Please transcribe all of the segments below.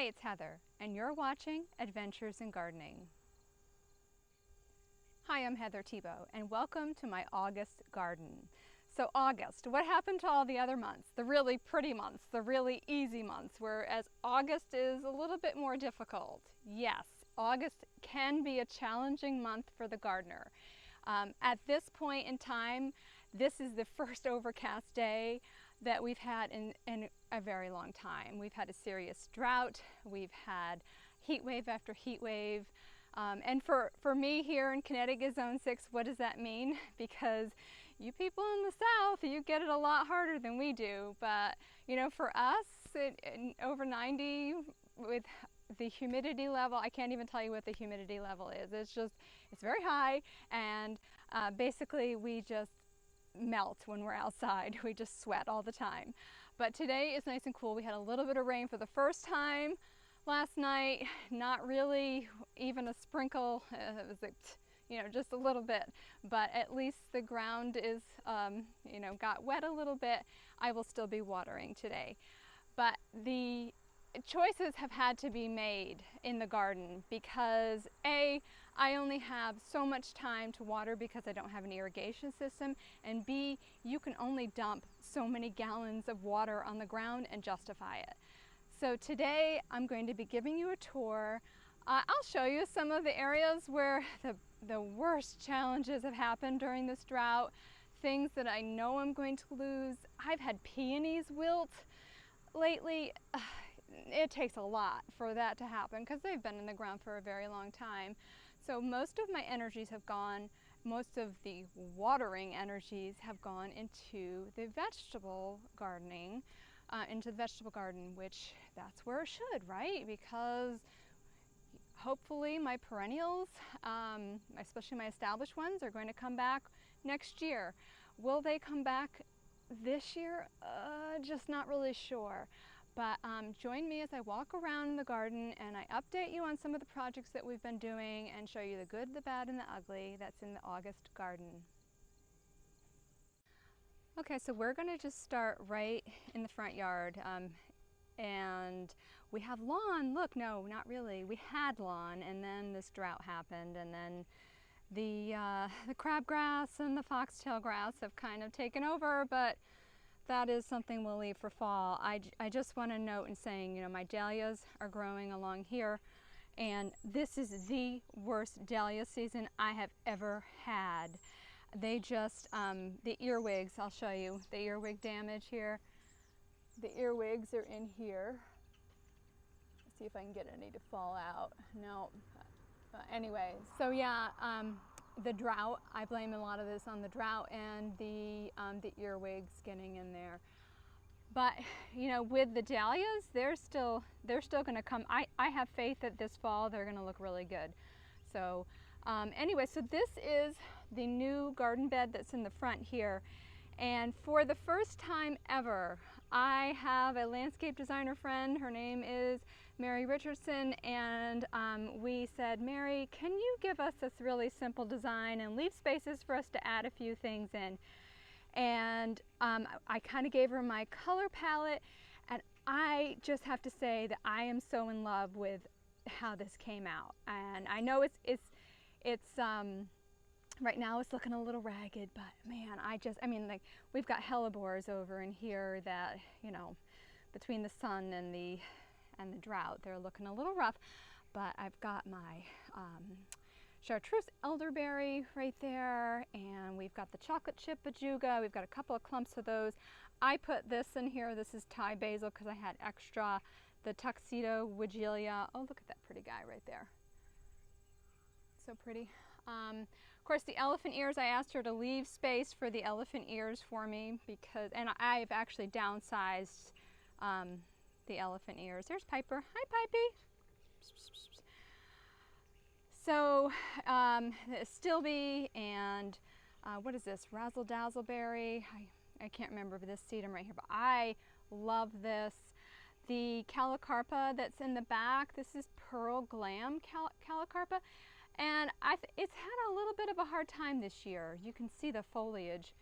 it's Heather, and you're watching Adventures in Gardening. Hi, I'm Heather Thibault, and welcome to my August garden. So August, what happened to all the other months? The really pretty months, the really easy months, whereas August is a little bit more difficult. Yes, August can be a challenging month for the gardener. At this point in time, this is the first overcast day that we've had in a very long time. We've had a serious drought, we've had heat wave after heat wave, and for me here in Connecticut Zone 6, what does that mean? Because you people in the south, you get it a lot harder than we do, but you know, for us, over 90 with the humidity level, I can't even tell you what the humidity level is. It's very high, and basically we just melt when we're outside. We just sweat all the time. But today is nice and cool. We had a little bit of rain for the first time last night. Not really even a sprinkle. It was just a little bit, but at least the ground is got wet a little bit. I will still be watering today, but the choices have had to be made in the garden because I only have so much time to water because I don't have an irrigation system, and B, you can only dump so many gallons of water on the ground and justify it. So today I'm going to be giving you a tour. I'll show you some of the areas where the worst challenges have happened during this drought, things that I know I'm going to lose. I've had peonies wilt lately. It takes a lot for that to happen because they've been in the ground for a very long time. So most of my energies have gone, most of the watering energies have gone into the vegetable gardening, into the vegetable garden, which that's where it should, right? Because hopefully my perennials, especially my established ones, are going to come back next year. Will they come back this year? Just not really sure. But join me as I walk around the garden and I update you on some of the projects that we've been doing and show you the good, the bad, and the ugly that's in the August garden. Okay, so we're going to just start right in the front yard. And we have lawn. Look, no, not really. We had lawn, and then this drought happened, and then the crabgrass and the foxtail grass have kind of taken over, but that is something we'll leave for fall. I just want to note in saying, my dahlias are growing along here, and this is the worst dahlia season I have ever had. They just, the earwigs, I'll show you the earwig damage here. The earwigs are in here. Let's see if I can get any to fall out. No. Anyway, so yeah, the drought, I blame a lot of this on the drought and the earwigs getting in there. But with the dahlias, they're still going to come. I have faith that this fall they're going to look really good. So anyway, so this is the new garden bed that's in the front here. And for the first time ever, I have a landscape designer friend. Her name is Mary Richardson, and we said, Mary, can you give us this really simple design and leave spaces for us to add a few things in? And I kind of gave her my color palette, and I just have to say that I am so in love with how this came out. And I know it's right now it's looking a little ragged, but man, we've got hellebores over in here that, between the sun and the drought, they're looking a little rough. But I've got my chartreuse elderberry right there, and we've got the chocolate chip bajuga. We've got a couple of clumps of those. I put this in here. This is Thai basil because I had extra. The tuxedo wigelia. Oh, look at that pretty guy right there. So pretty. Of course, the elephant ears, I asked her to leave space for the elephant ears for me and I've actually downsized the elephant ears. There's Piper. Hi, Pipey. So, Stilby and what is this? Razzle Dazzleberry. I can't remember this sedum right here, but I love this. The Calacarpa that's in the back, this is Pearl Glam Calacarpa. And it's had a little bit of a hard time this year. You can see the foliage.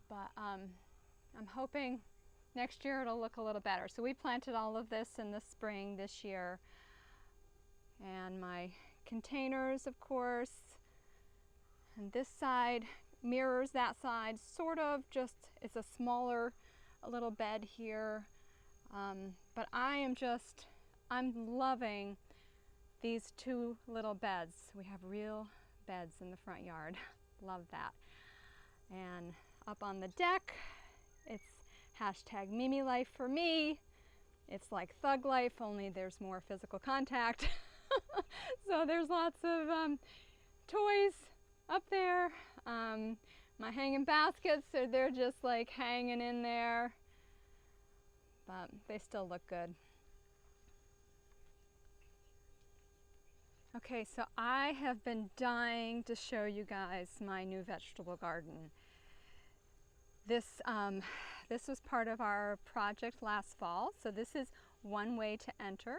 But I'm hoping next year it'll look a little better. So we planted all of this in the spring this year. And my containers, of course, and this side mirrors that side, sort of, just it's a smaller little bed here. But I'm loving these two little beds. We have real beds in the front yard. Love that. And up on the deck, it's hashtag Mimi life for me. It's like thug life, only there's more physical contact. So there's lots of toys up there. My hanging baskets, so they're just like hanging in there, but they still look good. Okay, so I have been dying to show you guys my new vegetable garden. This was part of our project last fall, so this is one way to enter.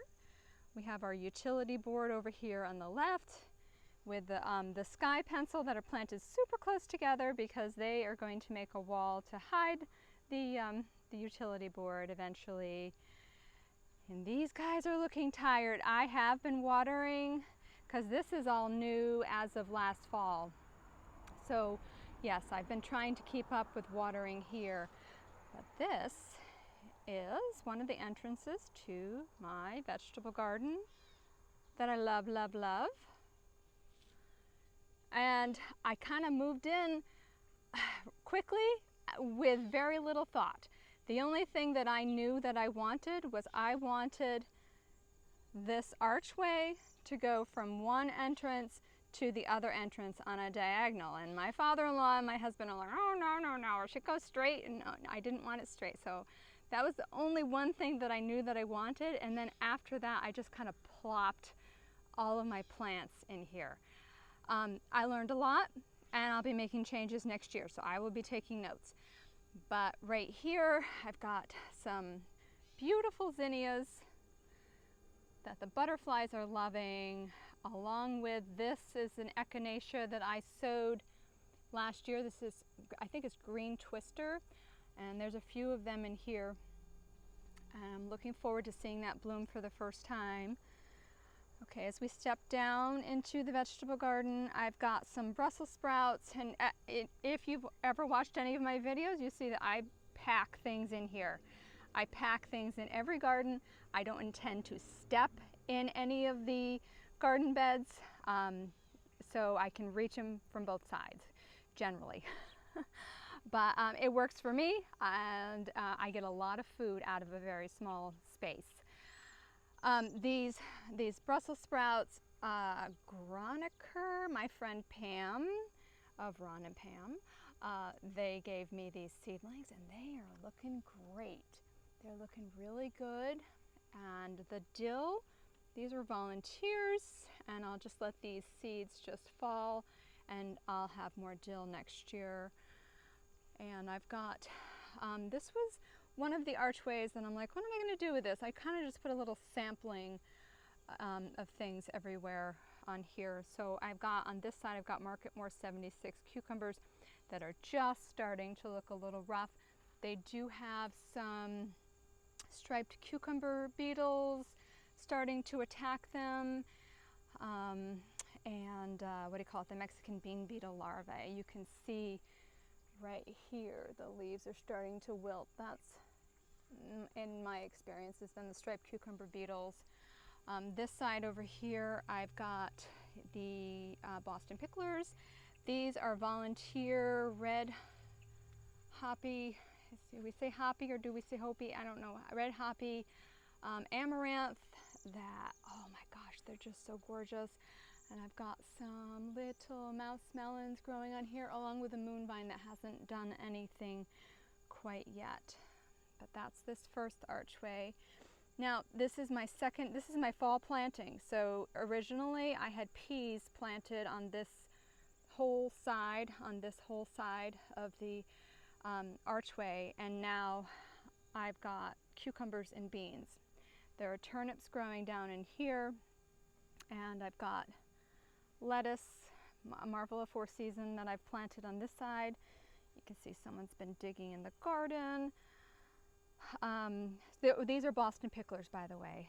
We have our utility board over here on the left with the sky pencil that are planted super close together because they are going to make a wall to hide the utility board eventually. And these guys are looking tired. I have been watering because this is all new as of last fall. So yes, I've been trying to keep up with watering here. But this is one of the entrances to my vegetable garden that I love, love, love. And I kind of moved in quickly with very little thought. The only thing that I knew that I wanted was I wanted this archway to go from one entrance to the other entrance on a diagonal. And my father-in-law and my husband are like, oh, no, no, no, it should go straight. And no, I didn't want it straight. So that was the only one thing that I knew that I wanted. And then after that, I just kind of plopped all of my plants in here. I learned a lot, and I'll be making changes next year, so I will be taking notes. But right here, I've got some beautiful zinnias that the butterflies are loving, along with this is an echinacea that I sowed last year. This is, I think it's green twister, and there's a few of them in here. And I'm looking forward to seeing that bloom for the first time. Okay, as we step down into the vegetable garden, I've got some Brussels sprouts, and if you've ever watched any of my videos, you see that I pack things in here. I pack things in every garden. I don't intend to step in any of the garden beds, so I can reach them from both sides, generally. But it works for me, and I get a lot of food out of a very small space. These Brussels sprouts, Groniker, my friend Pam of Ron and Pam, they gave me these seedlings, and they are looking great. They're looking really good. And the dill, these are volunteers, and I'll just let these seeds just fall, and I'll have more dill next year. And I've got, this was one of the archways, and I'm like, what am I going to do with this? I kind of just put a little sampling of things everywhere on here. So I've got, on this side, I've got Marketmore 76 cucumbers that are just starting to look a little rough. They do have some striped cucumber beetles starting to attack them. And what do you call it? The Mexican bean beetle larvae. You can see right here, the leaves are starting to wilt. That's, in my experience, has been the striped cucumber beetles. This side over here, I've got the Boston picklers. These are volunteer red hoppy, do we say hoppy or do we say hoppy? I don't know. Red hoppy amaranth that, oh my gosh, they're just so gorgeous. And I've got some little mouse melons growing on here, along with a moonvine that hasn't done anything quite yet. But that's this first archway. Now, this is my fall planting. So originally I had peas planted on this whole side, of the archway, and now I've got cucumbers and beans. There are turnips growing down in here, and I've got lettuce, Marvel of Four Seasons, that I've planted on this side. You can see someone's been digging in the garden. These are Boston picklers, by the way,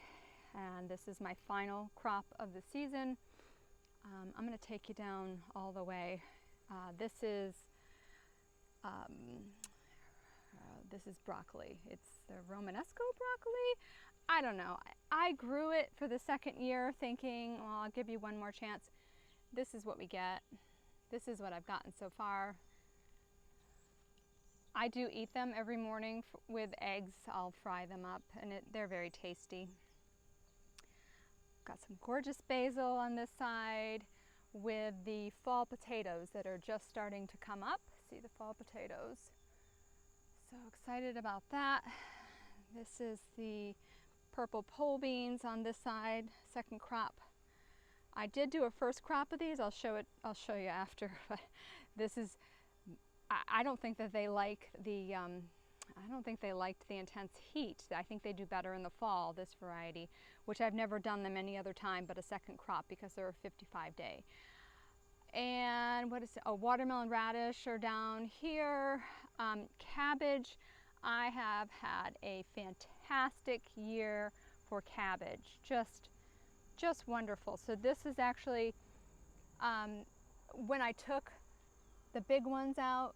and this is my final crop of the season. I'm going to take you down all the way. This is broccoli. It's the Romanesco broccoli. I don't know. I grew it for the second year thinking, well, I'll give you one more chance. This is what we get. This is what I've gotten so far. I do eat them every morning with eggs. I'll fry them up and they're very tasty. Got some gorgeous basil on this side with the fall potatoes that are just starting to come up. See the fall potatoes. So excited about that. This is the purple pole beans on this side, second crop. I did do a first crop of these. I'll show you after. But this is, I don't think that they like the, I don't think they liked the intense heat. I think they do better in the fall, this variety, which I've never done them any other time but a second crop because they're a 55-day. And what is it? Oh, watermelon radish are down here. Cabbage, I have had a fantastic year for cabbage. Just wonderful. So this is actually, when I took the big ones out,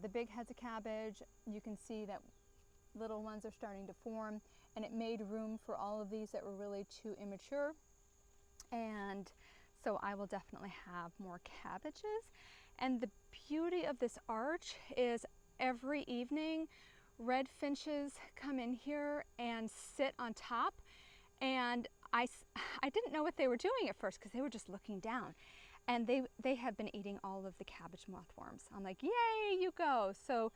the big heads of cabbage, you can see that little ones are starting to form, and it made room for all of these that were really too immature. And so I will definitely have more cabbages. And the beauty of this arch is every evening red finches come in here and sit on top, and I didn't know what they were doing at first because they were just looking down, and they have been eating all of the cabbage mothworms. I'm like, yay, you go. So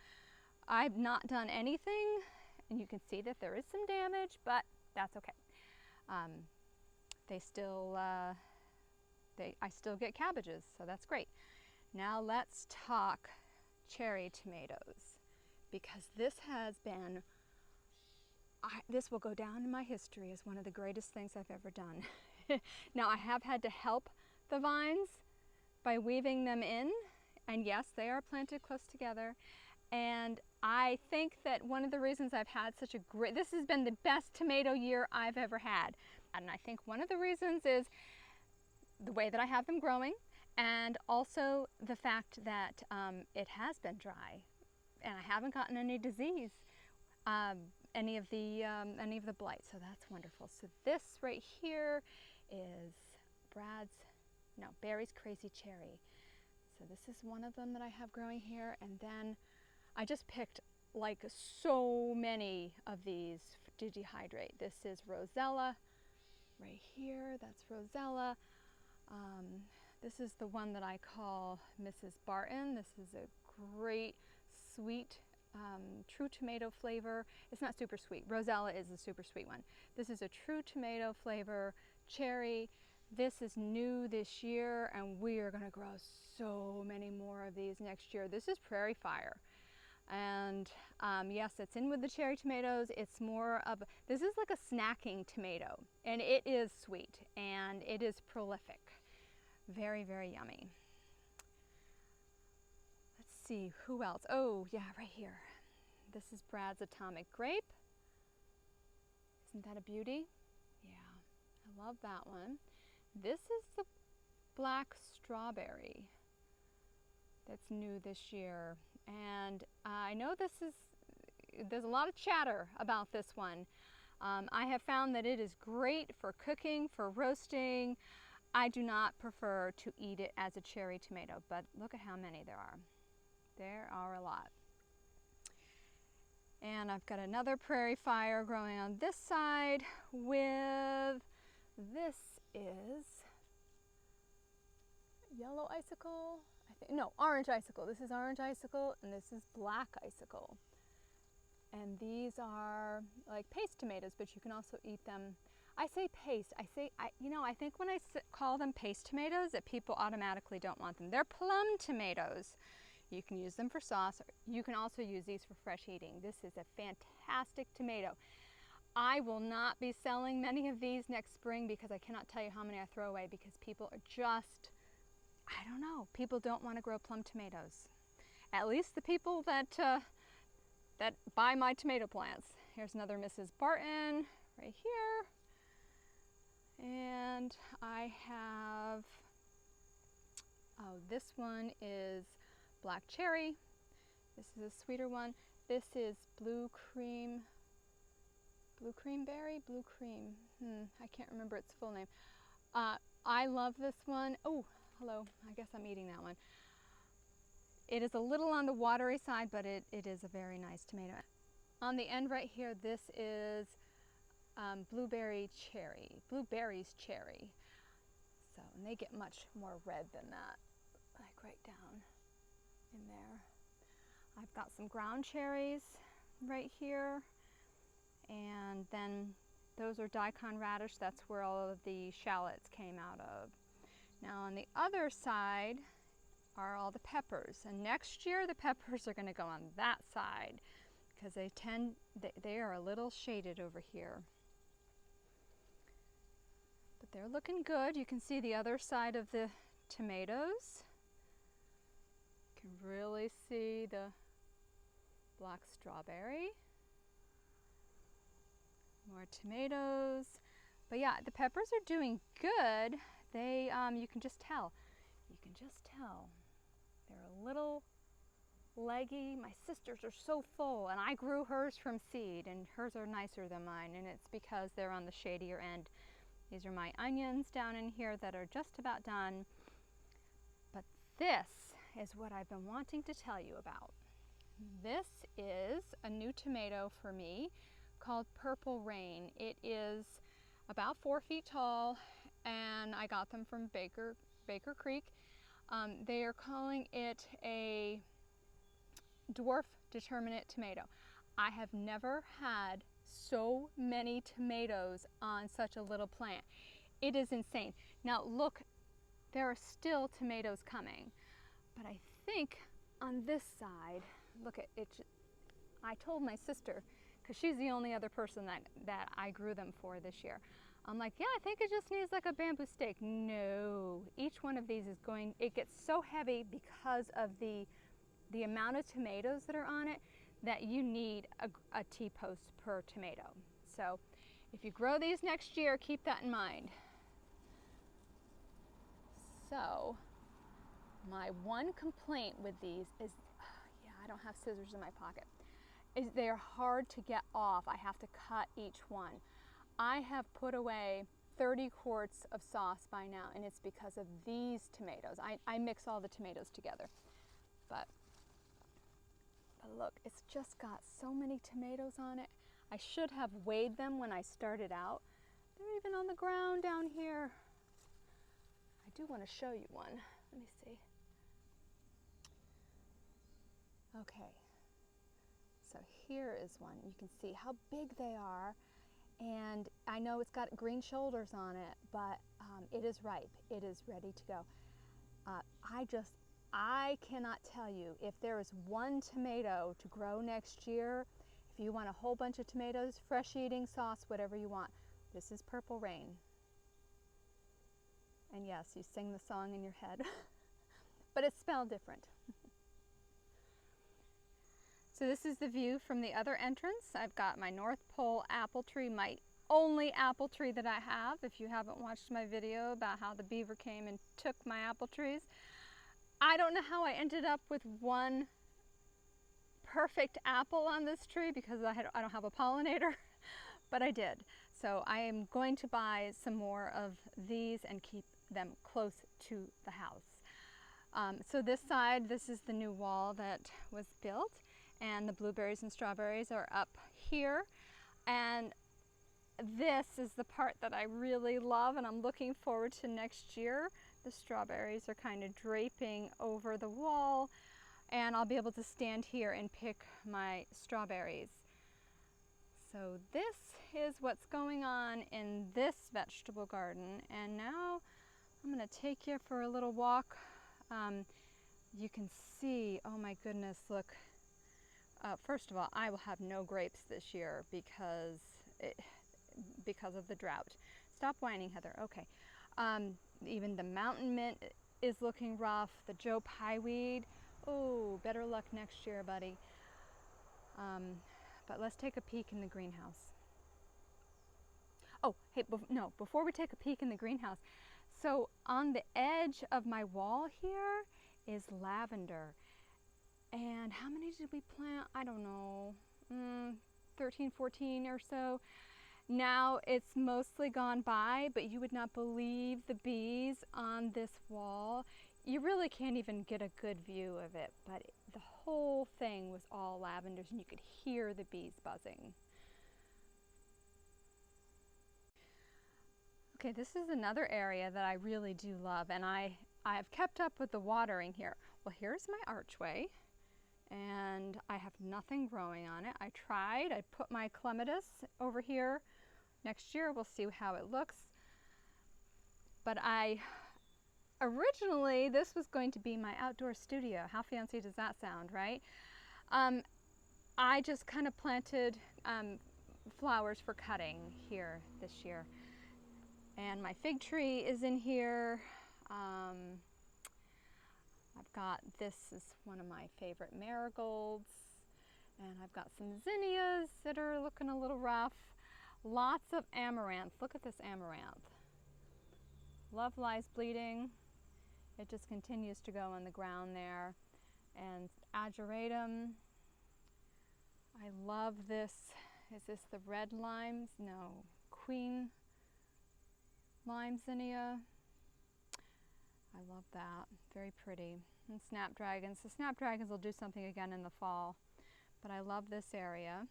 I've not done anything, and you can see that there is some damage, but that's okay. I still get cabbages, so that's great. Now let's talk cherry tomatoes, because this has been, this will go down in my history as one of the greatest things I've ever done. Now I have had to help the vines by weaving them in, and yes, they are planted close together. And I think that one of the reasons I've had such a great, this has been the best tomato year I've ever had. And I think one of the reasons is the way that I have them growing, and also the fact that it has been dry and I haven't gotten any disease, any of the blight, so that's wonderful. So this right here is Barry's Crazy Cherry. So this is one of them that I have growing here, and then I just picked like so many of these to dehydrate. This is Rosella right here, that's Rosella. This is the one that I call Mrs. Barton. This is a great sweet true tomato flavor. It's not super sweet. Rosella is a super sweet one. This is a true tomato flavor cherry. This is new this year, and we are going to grow so many more of these next year. This is Prairie Fire. And yes, it's in with the cherry tomatoes. It's more of, this is like a snacking tomato, and it is sweet and it is prolific. Very, very yummy. Let's see, who else? Oh yeah, right here. This is Brad's Atomic Grape. Isn't that a beauty? Yeah, I love that one. This is the Black Strawberry that's new this year. And I know there's a lot of chatter about this one. I have found that it is great for cooking, for roasting. I do not prefer to eat it as a cherry tomato, but look at how many there are. There are a lot. And I've got another Prairie Fire growing on this side with, this is yellow icicle, no, orange icicle. This is orange icicle, and this is black icicle. And these are like paste tomatoes, but you can also eat them. I say paste. I think when I call them paste tomatoes, that people automatically don't want them. They're plum tomatoes. You can use them for sauce. Or you can also use these for fresh eating. This is a fantastic tomato. I will not be selling many of these next spring because I cannot tell you how many I throw away because people are just, I don't know, people don't want to grow plum tomatoes. At least the people that that buy my tomato plants. Here's another Mrs. Barton right here. And I have, oh, this one is black cherry. This is a sweeter one. This is blue cream berry? Blue cream. I can't remember its full name. I love this one. Oh, hello. I guess I'm eating that one. It is a little on the watery side, but it is a very nice tomato. On the end right here, this is blueberries cherry. So, and they get much more red than that, like right down in there. I've got some ground cherries right here, and then those are daikon radish. That's where all of the shallots came out of. Now on the other side are all the peppers, and next year the peppers are going to go on that side because they are a little shaded over here. But they're looking good. You can see the other side of the tomatoes. You can really see the black strawberry. More tomatoes. But yeah, the peppers are doing good. They, you can just tell. They're a little leggy. My sisters are so full, and I grew hers from seed, and hers are nicer than mine, and it's because they're on the shadier end. These are my onions down in here that are just about done. But this is what I've been wanting to tell you about. This is a new tomato for me called Purple Rain. It is about 4 feet tall, and I got them from Baker Creek. They are calling it a dwarf determinate tomato. I have never had so many tomatoes on such a little plant. It is insane. Now look, there are still tomatoes coming, but I think on this side, look at it. I told my sister, because she's the only other person that I grew them for this year. I'm like, yeah, I think it just needs like a bamboo stake. No, each one of these is going, it gets so heavy because of the amount of tomatoes that are on it that you need a T-post per tomato. So if you grow these next year, keep that in mind. So my one complaint with these is, yeah, I don't have scissors in my pocket, is they're hard to get off. I have to cut each one. I have put away 30 quarts of sauce by now, and it's because of these tomatoes. I mix all the tomatoes together. But look, it's just got so many tomatoes on it. I should have weighed them when I started out. They're even on the ground down here. I do want to show you one. Let me see. Okay. So here is one. You can see how big they are. And I know it's got green shoulders on it, but it is ripe. It is ready to go. I cannot tell you, if there is one tomato to grow next year, if you want a whole bunch of tomatoes, fresh eating, sauce, whatever you want, this is Purple Rain. And yes, you sing the song in your head, but it's spelled different. So this is the view from the other entrance. I've got my North Pole apple tree, my only apple tree that I have. If you haven't watched my video about how the beaver came and took my apple trees, I don't know how I ended up with one perfect apple on this tree because I don't have a pollinator, but I did. So I am going to buy some more of these and keep them close to the house. So this side, this is the new wall that was built, and the blueberries and strawberries are up here. And this is the part that I really love, and I'm looking forward to next year. The strawberries are kind of draping over the wall, and I'll be able to stand here and pick my strawberries. So this is what's going on in this vegetable garden, and now I'm going to take you for a little walk. You can see, oh my goodness, look. First of all, I will have no grapes this year because of the drought. Stop whining, Heather. Okay. Even the mountain mint is looking rough. The Joe Pye weed. Oh, better luck next year, buddy. But let's take a peek in the greenhouse. Oh, hey, no, before we take a peek in the greenhouse, so on the edge of my wall here is lavender. And how many did we plant? I don't know, 13, 14 or so. Now it's mostly gone by, but you would not believe the bees on this wall. You really can't even get a good view of it, but the whole thing was all lavenders and you could hear the bees buzzing. Okay, this is another area that I really do love, and I have kept up with the watering here. Well, here's my archway, and I have nothing growing on it. I tried, I put my clematis over here. Next year we'll see how it looks. But originally this was going to be my outdoor studio. How fancy does that sound, right? I just kind of planted flowers for cutting here this year. And my fig tree is in here. I've got, this is one of my favorite marigolds. And I've got some zinnias that are looking a little rough. Lots of amaranth. Look at this amaranth. Love lies bleeding. It just continues to go on the ground there. And ageratum. I love this. Is this the red limes? No, queen lime zinnia. I love that. Very pretty. And snapdragons. The snapdragons will do something again in the fall. But I love this area.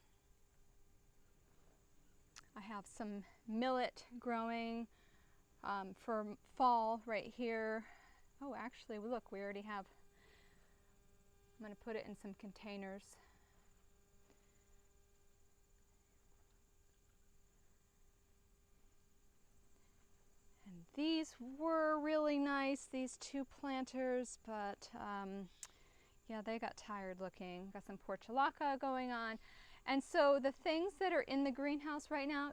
I have some millet growing for fall right here. Oh, actually, look, we already have. I'm going to put it in some containers. And these were really nice, these two planters, but yeah, they got tired looking. Got some portulaca going on. And so the things that are in the greenhouse right now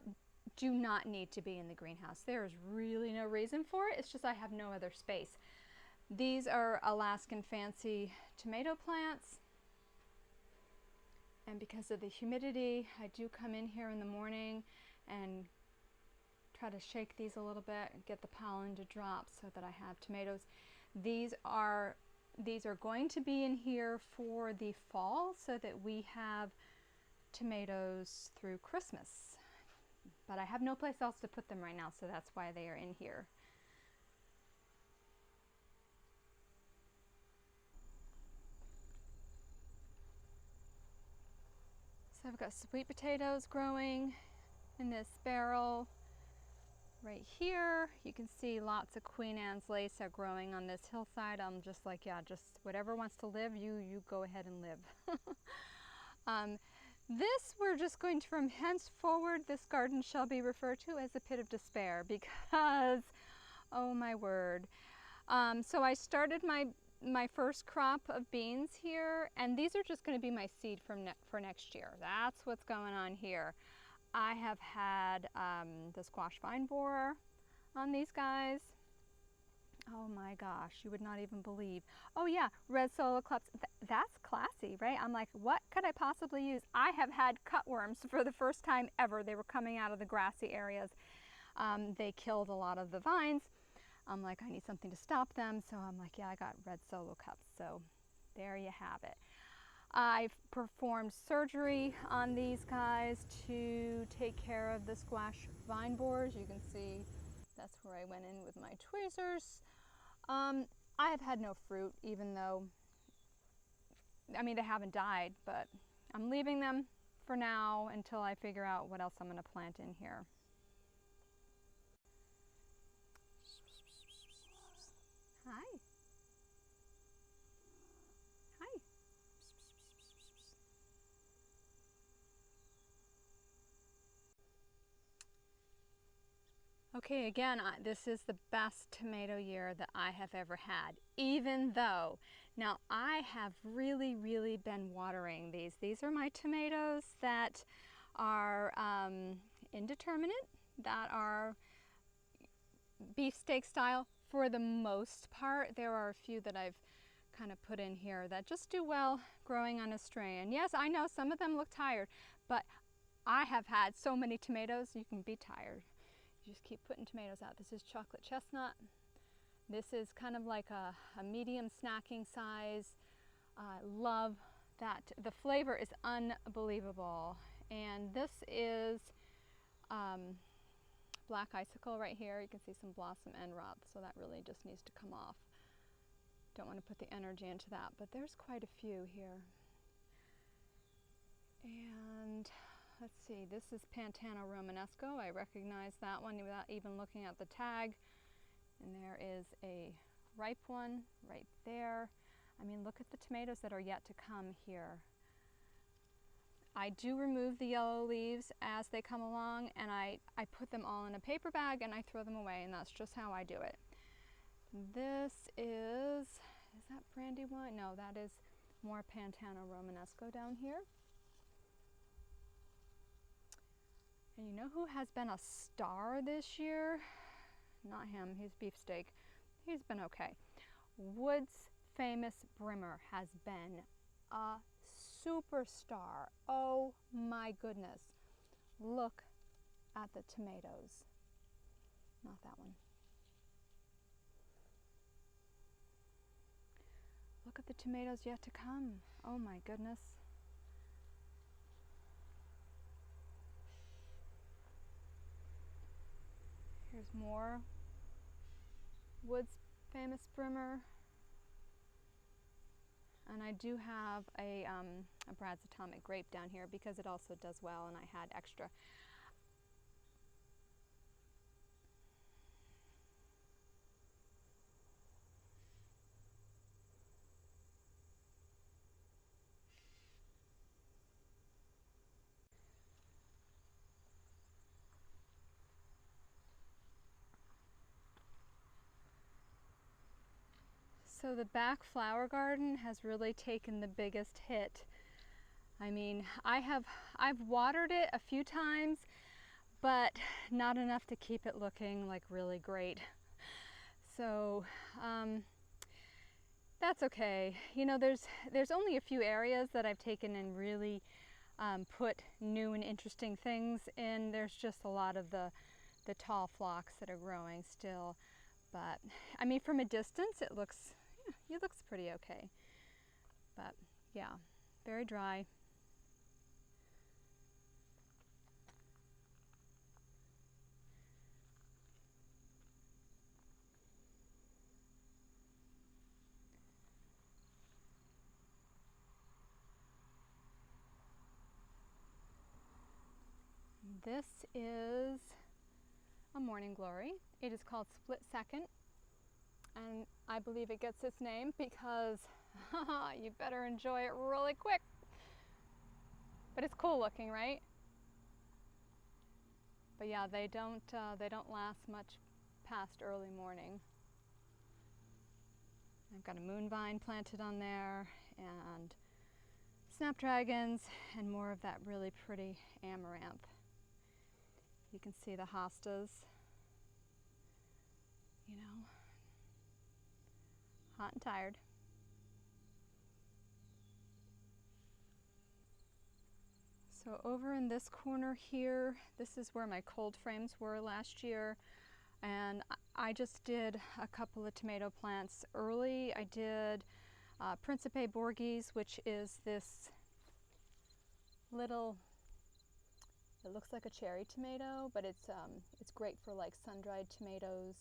do not need to be in the greenhouse. There is really no reason for it. It's just I have no other space. These are Alaskan fancy tomato plants. And because of the humidity, I do come in here in the morning and try to shake these a little bit and get the pollen to drop so that I have tomatoes. These are going to be in here for the fall so that we have tomatoes through Christmas. But I have no place else to put them right now, so that's why they are in here. So I've got sweet potatoes growing in this barrel. Right here, you can see lots of Queen Anne's lace are growing on this hillside. I'm just like, yeah, just whatever wants to live, you go ahead and live. This we're just going to, from henceforward, this garden shall be referred to as a pit of despair because, oh my word. So I started my first crop of beans here, and these are just going to be my seed for next year. That's what's going on here. I have had the squash vine borer on these guys. Oh my gosh, you would not even believe. Oh yeah, red solo cups. That's classy, right? I'm like, what could I possibly use? I have had cutworms for the first time ever. They were coming out of the grassy areas. They killed a lot of the vines. I'm like, I need something to stop them. So I'm like, yeah, I got red solo cups. So there you have it. I've performed surgery on these guys to take care of the squash vine borers. You can see that's where I went in with my tweezers. I have had no fruit, even though, I mean, they haven't died, but I'm leaving them for now until I figure out what else I'm going to plant in here. Hi. Hi. Okay, again, this is the best tomato year that I have ever had, even though, now I have really been watering these. These are my tomatoes that are indeterminate, that are beefsteak style for the most part. There are a few that I've kind of put in here that just do well growing on a strain. Yes, I know some of them look tired, but I have had so many tomatoes, you can be tired. You just keep putting tomatoes out. This is chocolate chestnut. This is kind of like a medium snacking size. Love that. The flavor is unbelievable. And this is black icicle right here. You can see some blossom end rot, so that really just needs to come off. Don't want to put the energy into that, but there's quite a few here. And let's see, this is Pantano Romanesco. I recognize that one without even looking at the tag. And there is a ripe one right there. I mean, look at the tomatoes that are yet to come here. I do remove the yellow leaves as they come along, and I put them all in a paper bag and I throw them away, and that's just how I do it. This is that Brandywine? No, that is more Pantano Romanesco down here. And you know who has been a star this year? Not him, he's beefsteak. He's been okay. Wood's Famous Brimmer has been a superstar. Oh my goodness. Look at the tomatoes. Not that one. Look at the tomatoes yet to come. Oh my goodness. Here's more Wood's Famous Brimmer. And I do have a Brad's Atomic Grape down here because it also does well, and I had extra. So the back flower garden has really taken the biggest hit. I mean, I've watered it a few times, but not enough to keep it looking like really great. So that's okay. You know, there's only a few areas that I've taken and really put new and interesting things in. There's just a lot of the tall phlox that are growing still. But I mean, from a distance, it looks pretty okay. But yeah, very dry. This is a morning glory. It is called Split Second, and I believe it gets its name because you better enjoy it really quick. But it's cool looking, right? But yeah, they don't last much past early morning. I've got a moonvine planted on there, and snapdragons, and more of that really pretty amaranth. You can see the hostas, you know, hot and tired. So over in this corner here, this is where my cold frames were last year, and I just did a couple of tomato plants early. I did Principe Borghese, which is this little, it looks like a cherry tomato, but it's great for like sun-dried tomatoes,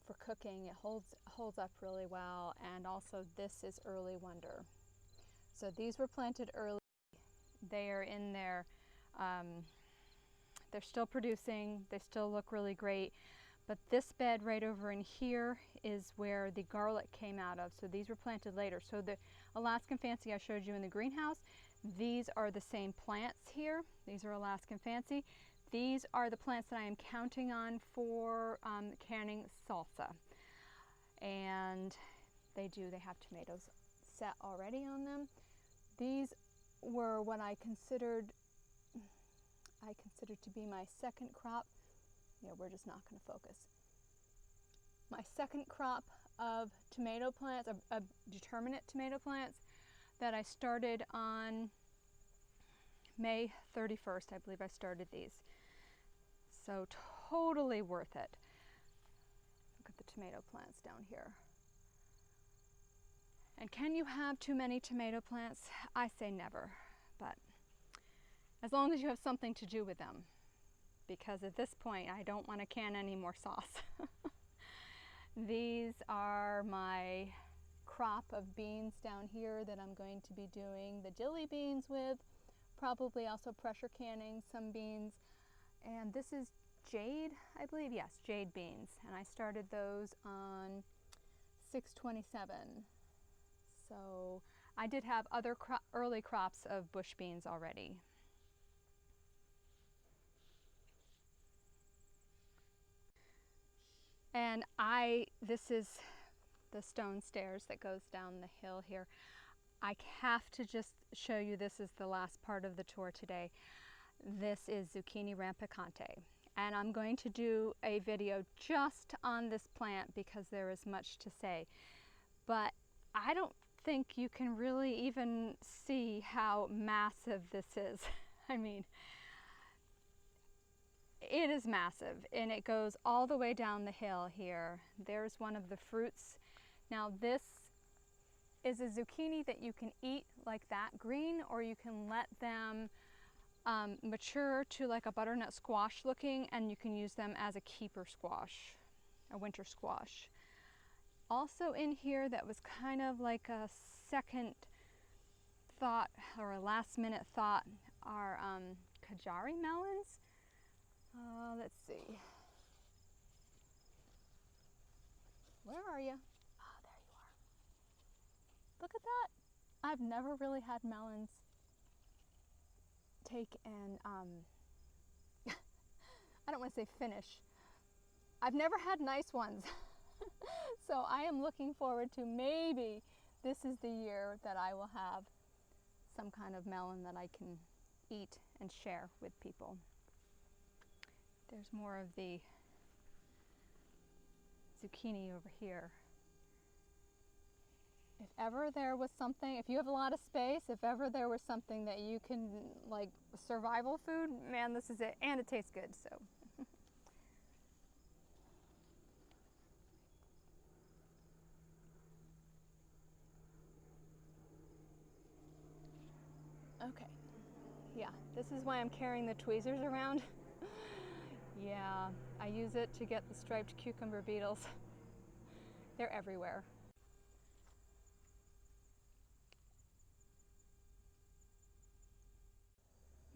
for cooking. It holds up really well. And also this is Early Wonder. So these were planted early. They are in there. They're still producing. They still look really great. But this bed right over in here is where the garlic came out of. So these were planted later. So the Alaskan Fancy I showed you in the greenhouse, these are the same plants here. These are Alaskan Fancy. These are the plants that I am counting on for canning salsa. And they have tomatoes set already on them. These were what I considered to be my second crop. Yeah, we're just not going to focus. my second crop of tomato plants, of determinate tomato plants that I started on May 31st. I believe I started these. So totally worth it. Look at the tomato plants down here. And can you have too many tomato plants? I say never, but as long as you have something to do with them, because at this point I don't want to can any more sauce. These are my crop of beans down here that I'm going to be doing the jelly beans with, probably also pressure canning some beans. And this is jade, I believe, yes, jade beans. And I started those on 6/27. So I did have other early crops of bush beans already. And this is the stone stairs that goes down the hill here. I have to just show you, this is the last part of the tour today. This is Zucchini rampicante. And I'm going to do a video just on this plant because there is much to say. But I don't think you can really even see how massive this is. I mean, it is massive, and it goes all the way down the hill here. There's one of the fruits. Now this is a zucchini that you can eat like that, green, or you can let them mature to like a butternut squash looking, and you can use them as a keeper squash, a winter squash. Also in here that was kind of like a second thought or a last minute thought are Kajari melons. Let's see. Where are you? Oh, there you are. Look at that. I've never really had melons take and, I don't want to say finish. I've never had nice ones. So I am looking forward to, maybe this is the year that I will have some kind of melon that I can eat and share with people. There's more of the zucchini over here. If ever there was something, if you have a lot of space, if ever there was something that you can, like survival food, man, this is it. And it tastes good, so. Okay, yeah, this is why I'm carrying the tweezers around. Yeah, I use it to get the striped cucumber beetles. They're everywhere.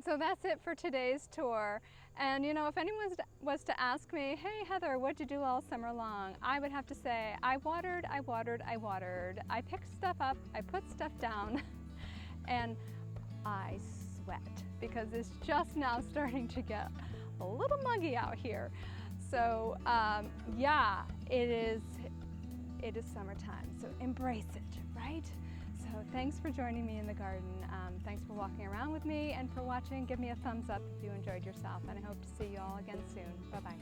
So that's it for today's tour. And you know, if anyone was to ask me, hey Heather, what'd you do all summer long? I would have to say, I watered, I watered, I watered. I picked stuff up, I put stuff down, and I sweat because it's just now starting to get a little muggy out here. So yeah, it is summertime, so embrace it, right? So thanks for joining me in the garden. Thanks for walking around with me and for watching. Give me a thumbs up if you enjoyed yourself, and I hope to see you all again soon. Bye-bye.